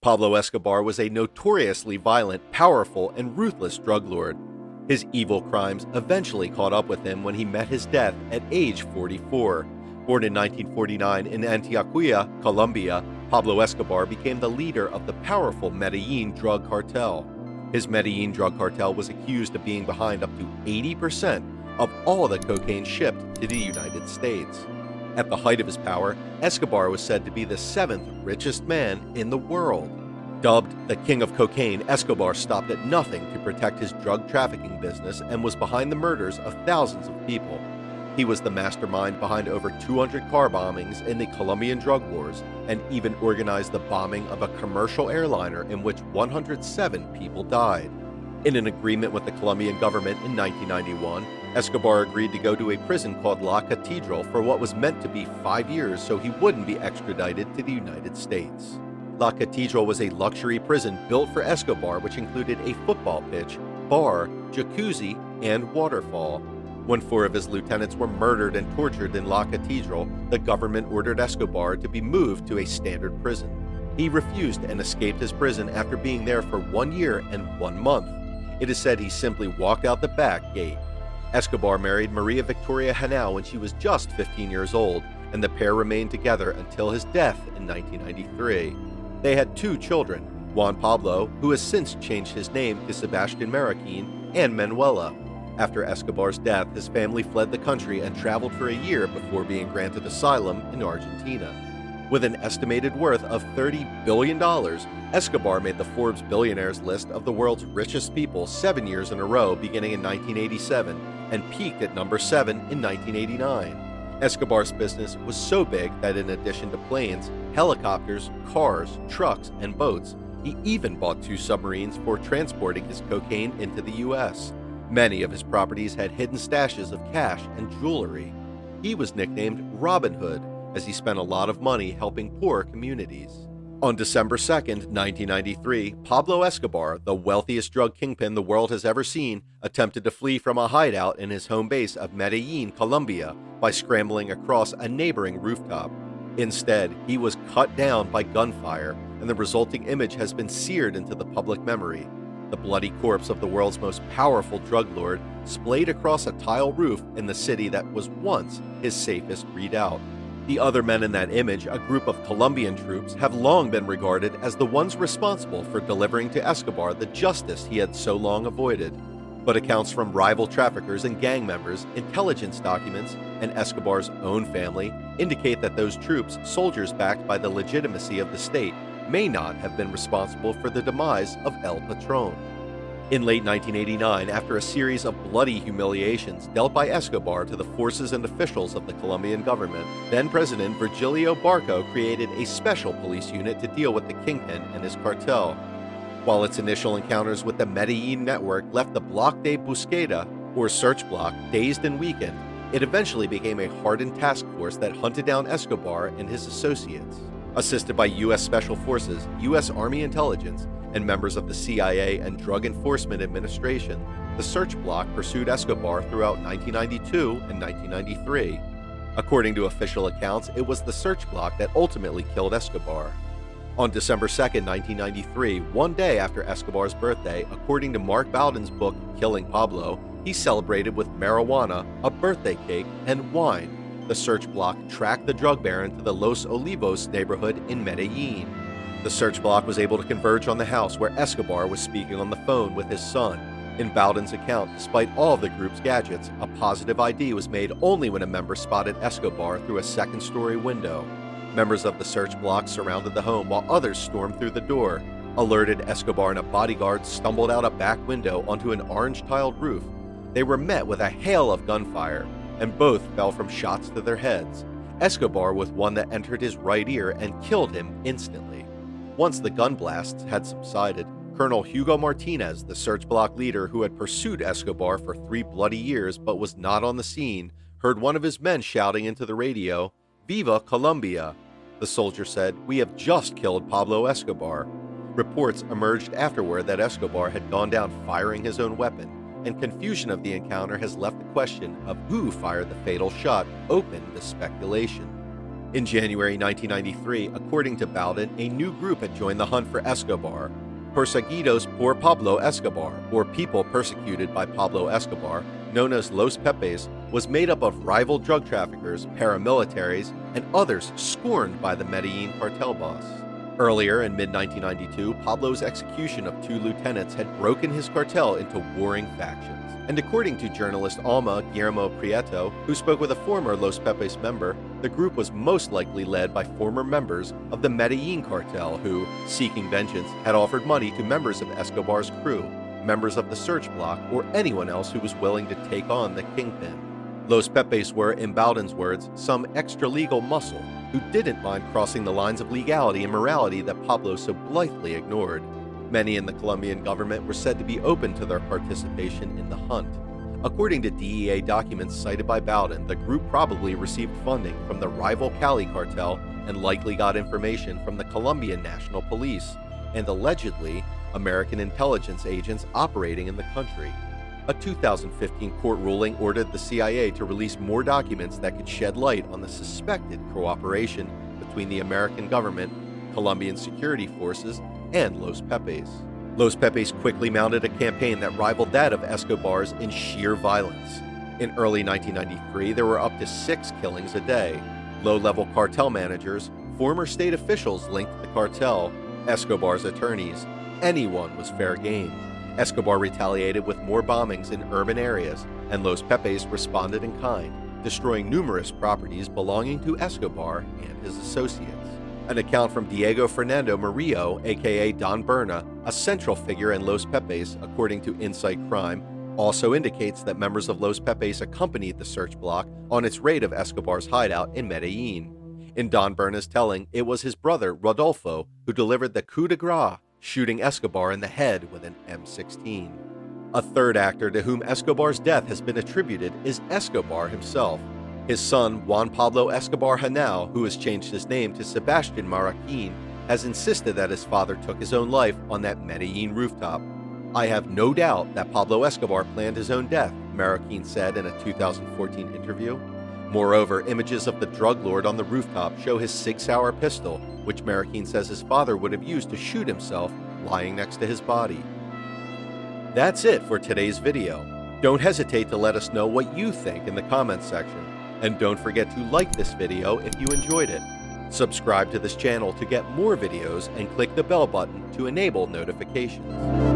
Pablo Escobar was a notoriously violent, powerful, and ruthless drug lord. His evil crimes eventually caught up with him when he met his death at age 44. Born in 1949 in Antioquia, Colombia, Pablo Escobar became the leader of the powerful Medellin drug cartel. His Medellin drug cartel was accused of being behind up to 80% of all the cocaine shipped to the United States. At the height of his power, Escobar was said to be the 7th richest man in the world. Dubbed the King of Cocaine, Escobar stopped at nothing to protect his drug trafficking business and was behind the murders of thousands of people. He was the mastermind behind over 200 car bombings in the Colombian drug wars and even organized the bombing of a commercial airliner in which 107 people died. In an agreement with the Colombian government in 1991, Escobar agreed to go to a prison called La Cathedral for what was meant to be 5 years so he wouldn't be extradited to the United States. La Cathedral was a luxury prison built for Escobar which included a football pitch, bar, jacuzzi, and waterfall. When 4 of his lieutenants were murdered and tortured in La Cathedral, the government ordered Escobar to be moved to a standard prison. He refused and escaped his prison after being there for 1 year and 1 month. It is said he simply walked out the back gate. Escobar married Maria Victoria Henao when she was just 15 years old, and the pair remained together until his death in 1993. They had 2 children, Juan Pablo, who has since changed his name to Sebastian Marroquin, and Manuela. After Escobar's death, his family fled the country and traveled for a year before being granted asylum in Argentina. With an estimated worth of $30 billion, Escobar made the Forbes billionaires list of the world's richest people 7 years in a row beginning in 1987 and peaked at number 7 in 1989. Escobar's business was so big that in addition to planes, helicopters, cars, trucks, and boats, he even bought 2 submarines for transporting his cocaine into the U.S. Many of his properties had hidden stashes of cash and jewelry. He was nicknamed Robin Hood, as he spent a lot of money helping poor communities. On December 2, 1993, Pablo Escobar, the wealthiest drug kingpin the world has ever seen, attempted to flee from a hideout in his home base of Medellin, Colombia, by scrambling across a neighboring rooftop. Instead, he was cut down by gunfire, and the resulting image has been seared into the public memory. The bloody corpse of the world's most powerful drug lord splayed across a tile roof in the city that was once his safest redoubt. The other men in that image, a group of Colombian troops, have long been regarded as the ones responsible for delivering to Escobar the justice he had so long avoided. But accounts from rival traffickers and gang members, intelligence documents, and Escobar's own family indicate that those troops, soldiers backed by the legitimacy of the state, may not have been responsible for the demise of El Patron. In late 1989, after a series of bloody humiliations dealt by Escobar to the forces and officials of the Colombian government, then-President Virgilio Barco created a special police unit to deal with the kingpin and his cartel. While its initial encounters with the Medellin network left the Bloc de Busqueda, or search block, dazed and weakened, it eventually became a hardened task force that hunted down Escobar and his associates. Assisted by U.S. Special Forces, U.S. Army Intelligence, and members of the CIA and Drug Enforcement Administration, the search block pursued Escobar throughout 1992 and 1993. According to official accounts, it was the search block that ultimately killed Escobar. On December 2, 1993, one day after Escobar's birthday, according to Mark Bowden's book Killing Pablo, he celebrated with marijuana, a birthday cake, and wine. The search block tracked the drug baron to the Los Olivos neighborhood in Medellin. The search block was able to converge on the house where Escobar was speaking on the phone with his son. In Bowden's account, despite all of the group's gadgets, a positive ID was made only when a member spotted Escobar through a second-story window. Members of the search block surrounded the home while others stormed through the door. Alerted Escobar and a bodyguard stumbled out a back window onto an orange-tiled roof. They were met with a hail of gunfire, and both fell from shots to their heads, Escobar with one that entered his right ear and killed him instantly. Once the gun blasts had subsided, Colonel Hugo Martinez, the search block leader who had pursued Escobar for 3 bloody years but was not on the scene, heard one of his men shouting into the radio, "Viva Colombia!" The soldier said, "We have just killed Pablo Escobar." Reports emerged afterward that Escobar had gone down firing his own weapon, and confusion of the encounter has left the question of who fired the fatal shot open to speculation. In January 1993, according to Bowden, a new group had joined the hunt for Escobar. Perseguidos por Pablo Escobar, or People Persecuted by Pablo Escobar, known as Los Pepes, was made up of rival drug traffickers, paramilitaries, and others scorned by the Medellin cartel boss. Earlier in mid-1992, Pablo's execution of 2 lieutenants had broken his cartel into warring factions. And according to journalist Alma Guillermo Prieto, who spoke with a former Los Pepes member, the group was most likely led by former members of the Medellin cartel who, seeking vengeance, had offered money to members of Escobar's crew, members of the search block, or anyone else who was willing to take on the kingpin. Los Pepes were, in Bowden's words, some extra-legal muscle who didn't mind crossing the lines of legality and morality that Pablo so blithely ignored. Many in the Colombian government were said to be open to their participation in the hunt. According to DEA documents cited by Bowden, the group probably received funding from the rival Cali cartel and likely got information from the Colombian National Police and allegedly American intelligence agents operating in the country. A 2015 court ruling ordered the CIA to release more documents that could shed light on the suspected cooperation between the American government, Colombian security forces, and Los Pepes. Los Pepes quickly mounted a campaign that rivaled that of Escobar's in sheer violence. In early 1993, there were up to 6 killings a day. Low-level cartel managers, former state officials linked to the cartel, Escobar's attorneys, anyone was fair game. Escobar retaliated with more bombings in urban areas, and Los Pepes responded in kind, destroying numerous properties belonging to Escobar and his associates. An account from Diego Fernando Murillo, aka Don Berna, a central figure in Los Pepes, according to Insight Crime, also indicates that members of Los Pepes accompanied the search block on its raid of Escobar's hideout in Medellin. In Don Berna's telling, it was his brother, Rodolfo, who delivered the coup de grace, shooting Escobar in the head with an M16. A third actor to whom Escobar's death has been attributed is Escobar himself. His son, Juan Pablo Escobar Henao, who has changed his name to Sebastian Marroquin, has insisted that his father took his own life on that Medellin rooftop. "I have no doubt that Pablo Escobar planned his own death," Marroquin said in a 2014 interview. Moreover, images of the drug lord on the rooftop show his Sig Sauer pistol, which Marroquin says his father would have used to shoot himself, lying next to his body. That's it for today's video. Don't hesitate to let us know what you think in the comments section. And don't forget to like this video if you enjoyed it. Subscribe to this channel to get more videos and click the bell button to enable notifications.